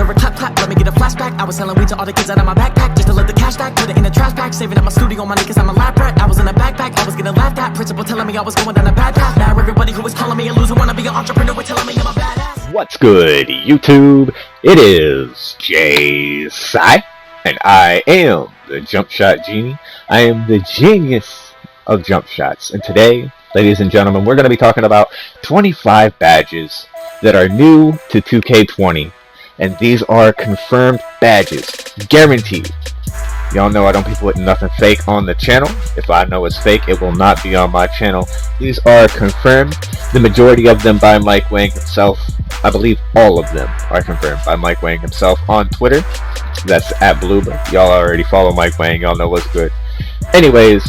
hear a clap clap, let me get a flashback. I was selling weed to all the kids out of my backpack, just to let the cash stack, put it in a trash bag. Saving up my studio money cause I'm a lab rat. I was in a backpack, I was getting laughed at. Principal telling me I was going down a bad path. Now everybody who was calling me a loser wanna be an entrepreneur, telling me I'm a badass. What's good, YouTube? It is JaeySi, and I am the Jump Shot Genie. I am the genius of jump shots, and today, ladies and gentlemen, we're going to be talking about 25 badges that are new to 2K20, and these are confirmed badges, guaranteed. Y'all know I don't be putting nothing fake on the channel. If I know it's fake, it will not be on my channel. These are confirmed, the majority of them by Mike Wang himself. I believe all of them are confirmed by Mike Wang himself on Twitter. That's at Bloober. Y'all already follow Mike Wang, y'all know what's good. Anyways,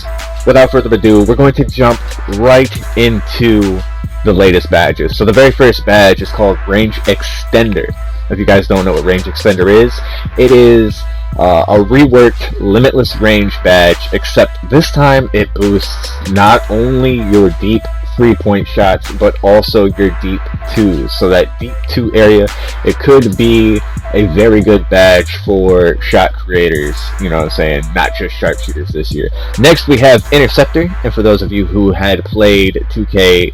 without further ado, we're going to jump right into the latest badges. So the very first badge is called Range Extender. If you guys don't know what Range Extender is, it is a reworked Limitless Range badge, except this time it boosts not only your deep 3-point shots, but also your deep 2s. So that deep 2 area, it could be a very good badge for shot creators, you know what I'm saying, not just sharpshooters this year. Next we have Interceptor, and for those of you who had played 2K,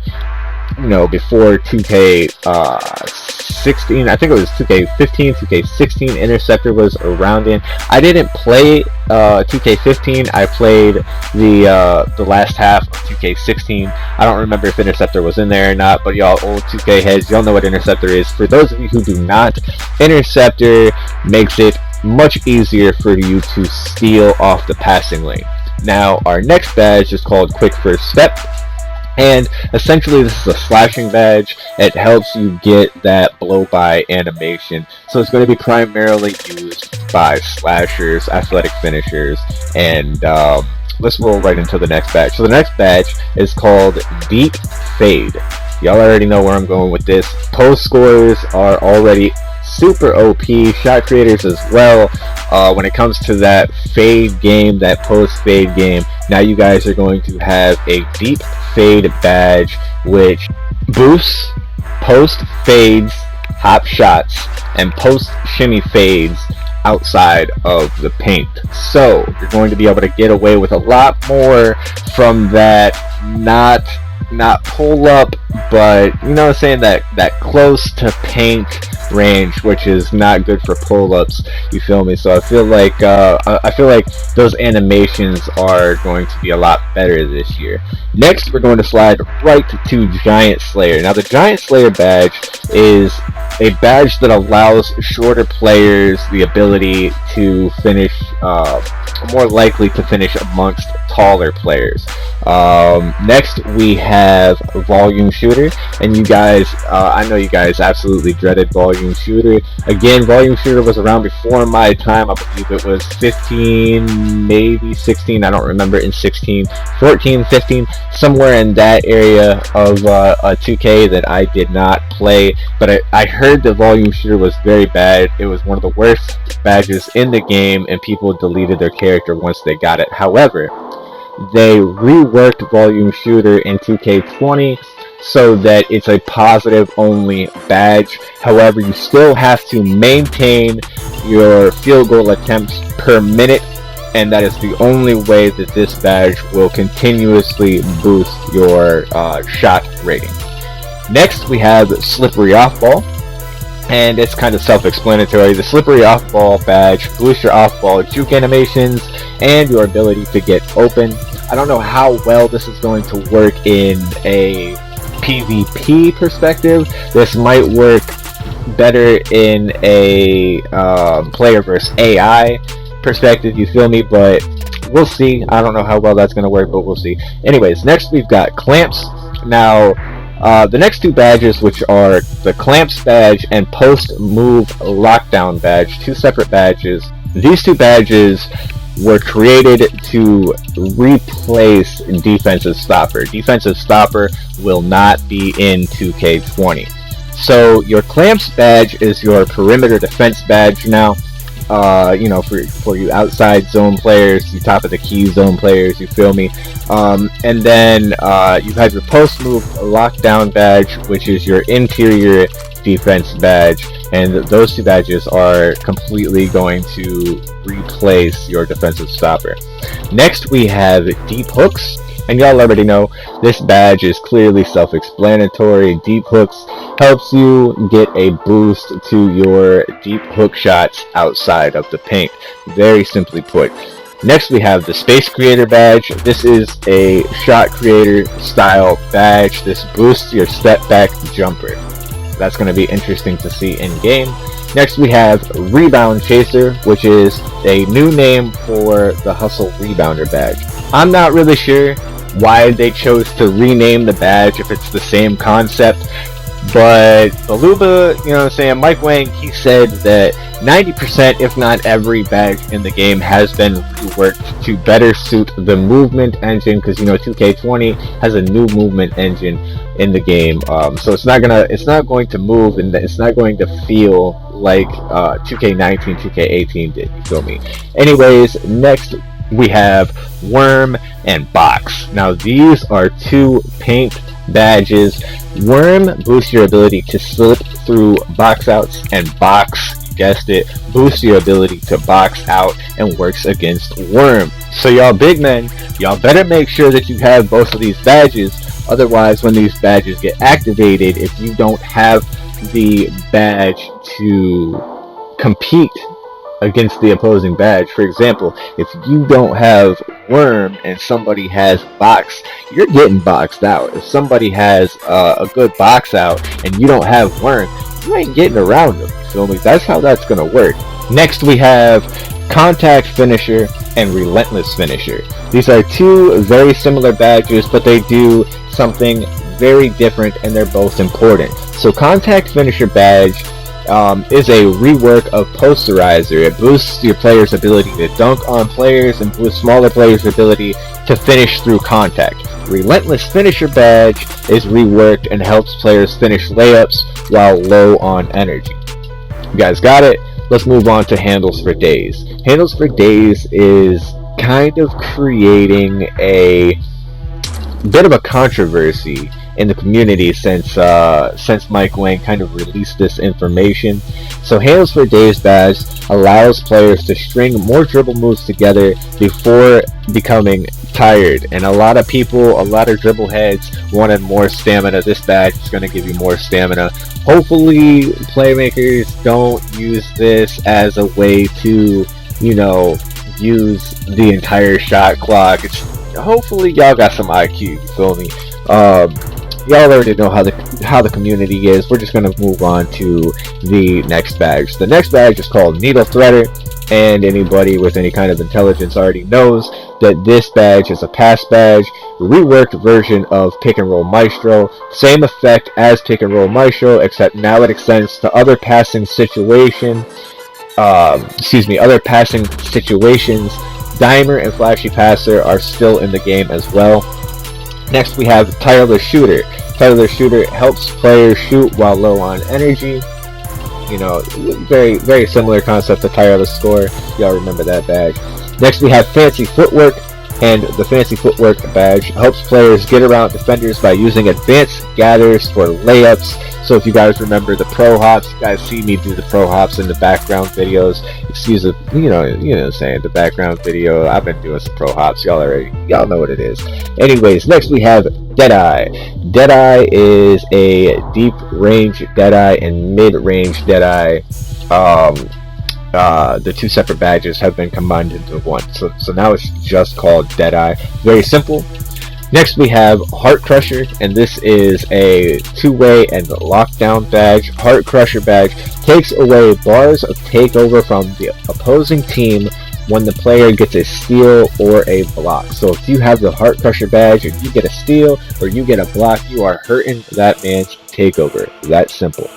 you know, before 2K16, I think it was 2K15, 2K16, Interceptor was around in. I didn't play 2K15, I played the last half of 2K16. I don't remember if Interceptor was in there or not, but y'all old 2K heads, y'all know what Interceptor is. For those of you who do not, Interceptor makes it much easier for you to steal off the passing lane. Now, our next badge is called Quick First Step. And essentially this is a slashing badge. It helps you get that blow by animation, so it's going to be primarily used by slashers, athletic finishers, and let's roll right into the next badge. So the next badge is called Deep Fade. Y'all already know where I'm going with this. Post scorers are already super OP, shot creators as well. When it comes to that fade game, that post fade game, now you guys are going to have a deep fade badge which boosts post fades, hop shots, and post shimmy fades outside of the paint. So you're going to be able to get away with a lot more from that not pull up, but you know what I'm saying, that close to paint range, which is not good for pull-ups, you feel me? So I feel like those animations are going to be a lot better this year. Next we're going to slide right to Giant Slayer. Now the Giant Slayer badge is a badge that allows shorter players the ability to finish, more likely to finish amongst taller players. Next we have Volume Shooter, and you guys, I know you guys absolutely dreaded Volume Shooter. Again, Volume Shooter was around before my time. I believe it was 15, maybe 16, I don't remember, in 16, 14, 15, somewhere in that area of a 2K that I did not play, but I heard the Volume Shooter was very bad. It was one of the worst badges in the game, and people deleted their character once they got it. However, they reworked Volume Shooter in 2K20 so that it's a positive only badge. However, you still have to maintain your field goal attempts per minute, and that is the only way that this badge will continuously boost your shot rating. Next we have Slippery Off Ball, and it's kind of self-explanatory. The Slippery Off Ball badge boosts your off ball juke animations and your ability to get open. I don't know how well this is going to work in a PvP perspective. This might work better in a player versus AI perspective, you feel me? But we'll see. I don't know how well that's going to work, but we'll see. Anyways, next we've got Clamps. Now the next two badges, which are the Clamps badge and Post Move Lockdown badge, two separate badges. These two badges were created to replace Defensive Stopper. Defensive Stopper will not be in 2K20. So your Clamps badge is your perimeter defense badge now. You know, for you outside zone players, you top of the key zone players, you feel me? And then you have your post move lockdown badge, which is your interior defense badge, and those two badges are completely going to replace your defensive stopper. Next we have deep hooks, and y'all already know this badge is clearly self-explanatory. Deep hooks helps you get a boost to your deep hook shots outside of the paint, very simply put. Next we have the Space Creator badge. This is a shot creator style badge. This boosts your step back jumper. That's going to be interesting to see in game. Next we have Rebound Chaser, which is a new name for the Hustle Rebounder badge. I'm not really sure why they chose to rename the badge if it's the same concept, but Baluba, you know what I'm saying, Mike Wang, he said that 90% if not every badge in the game has been reworked to better suit the movement engine, because you know 2K20 has a new movement engine in the game, so it's not going to move, and it's not going to feel like 2K19 2K18 did, you feel me? Anyways, next we have Worm and Box. Now these are two paint badges. Worm boosts your ability to slip through box outs, and Box, you guessed it, boosts your ability to box out and works against Worm. So y'all big men, y'all better make sure that you have both of these badges, otherwise when these badges get activated, if you don't have the badge to compete against the opposing badge. For example, if you don't have Worm and somebody has Box, you're getting boxed out. If somebody has a good box out and you don't have Worm, you ain't getting around them. Feel me? That's how that's gonna work. Next we have Contact Finisher and Relentless Finisher. These are two very similar badges, but they do something very different, and they're both important. So Contact Finisher badge is a rework of Posterizer. It boosts your player's ability to dunk on players and boosts smaller players' ability to finish through contact. Relentless Finisher badge is reworked and helps players finish layups while low on energy. You guys got it? Let's move on to Handles for Days. Handles for Days is kind of creating a bit of a controversy in the community since Mike Wang kind of released this information. So Handles for Days badge allows players to string more dribble moves together before becoming tired, and a lot of people, a lot of dribble heads wanted more stamina. This badge is going to give you more stamina. Hopefully playmakers don't use this as a way to, you know, use the entire shot clock. Hopefully y'all got some IQ, you feel me? Y'all already know how the community is. We're just gonna move on to the next badge. The next badge is called Needle Threader, and anybody with any kind of intelligence already knows that this badge is a pass badge, reworked version of Pick and Roll Maestro. Same effect as Pick and Roll Maestro, except now it extends to other passing situations. Other passing situations. Dimer and Flashy Passer are still in the game as well. Next we have Tireless Shooter. Tireless Shooter helps players shoot while low on energy. You know, very, very similar concept to Tireless Score. Y'all remember that badge. Next we have Fancy Footwork, and the Fancy Footwork badge helps players get around defenders by using advanced gathers for layups. So if you guys remember the pro hops, you guys see me do the pro hops in the background videos. Excuse the, you know what I'm saying, the background video. I've been doing some pro hops. Y'all know what it is. Anyways, next we have Deadeye. Deadeye is a deep range Deadeye and mid range Deadeye. The two separate badges have been combined into one. So now it's just called Deadeye. Very simple. Next we have Heart Crusher, and this is a two-way and lockdown badge. Heart Crusher badge takes away bars of takeover from the opposing team when the player gets a steal or a block. So if you have the Heart Crusher badge and you get a steal or you get a block, you are hurting that man's takeover. That simple.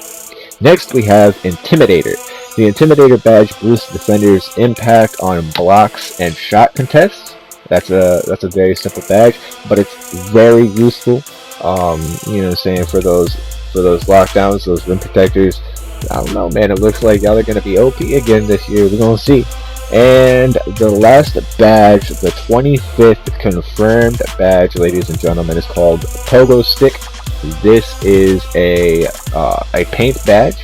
Next we have Intimidator. The Intimidator badge boosts defenders' impact on blocks and shot contests. That's a very simple badge, but it's very useful. You know what I'm saying, for those lockdowns, those rim protectors. I don't know, man. It looks like y'all are gonna be OP again this year. We're gonna see. And the last badge, the 25th confirmed badge, ladies and gentlemen, is called Pogo Stick. This is a paint badge,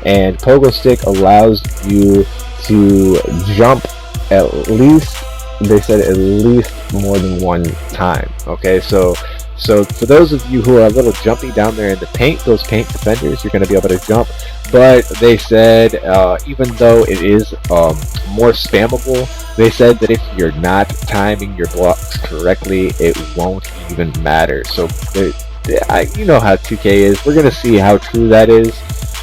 and pogo stick allows you to jump at least, they said at least more than one time. Okay, so for those of you who are a little jumpy down there in the paint, those paint defenders, you're going to be able to jump. But they said even though it is more spammable, they said that if you're not timing your blocks correctly, it won't even matter. So you know how 2K is. We're going to see how true that is.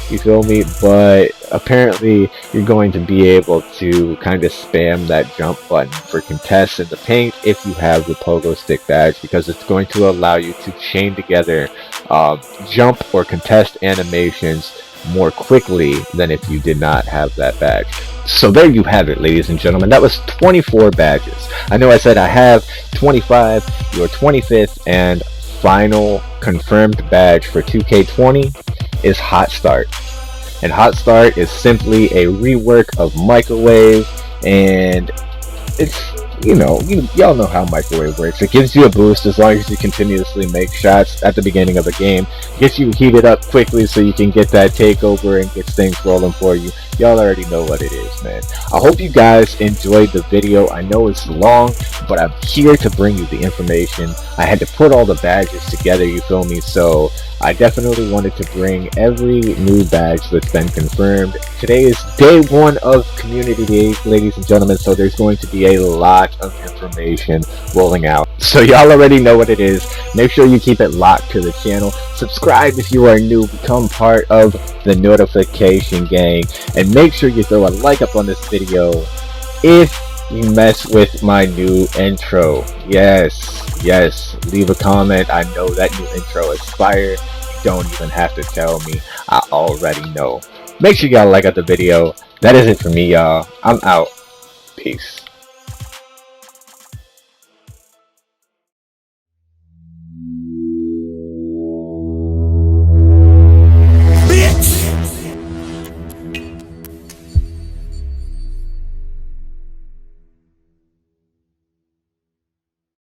You feel me? But apparently you're going to be able to kind of spam that jump button for contests in the paint if you have the pogo stick badge, because it's going to allow you to chain together jump or contest animations more quickly than if you did not have that badge. So there you have it, ladies and gentlemen. That was 24 badges. I know I said I have 25. Your 25th and final confirmed badge for 2K20 is Hot Start. And Hot Start is simply a rework of Microwave, and it's, y'all know how Microwave works. It gives you a boost as long as you continuously make shots at the beginning of the game. Gets you heated up quickly so you can get that takeover and gets things rolling for you. Y'all already know what it is, man. I hope you guys enjoyed the video. I know it's long, but I'm here to bring you the information. I had to put all the badges together, you feel me? So I definitely wanted to bring every new badge that's been confirmed. Today is day 1 of Community Day, ladies and gentlemen, so there's going to be a lot of information rolling out. So y'all already know what it is. Make sure you keep it locked to the channel. Subscribe if you are new. Become part of the notification gang. And make sure you throw a like up on this video if you mess with my new intro. Yes, leave a comment. I know that new intro is fire. You don't even have to tell me. I already know. Make sure y'all like out the video. That is it for me, y'all. I'm out. Peace.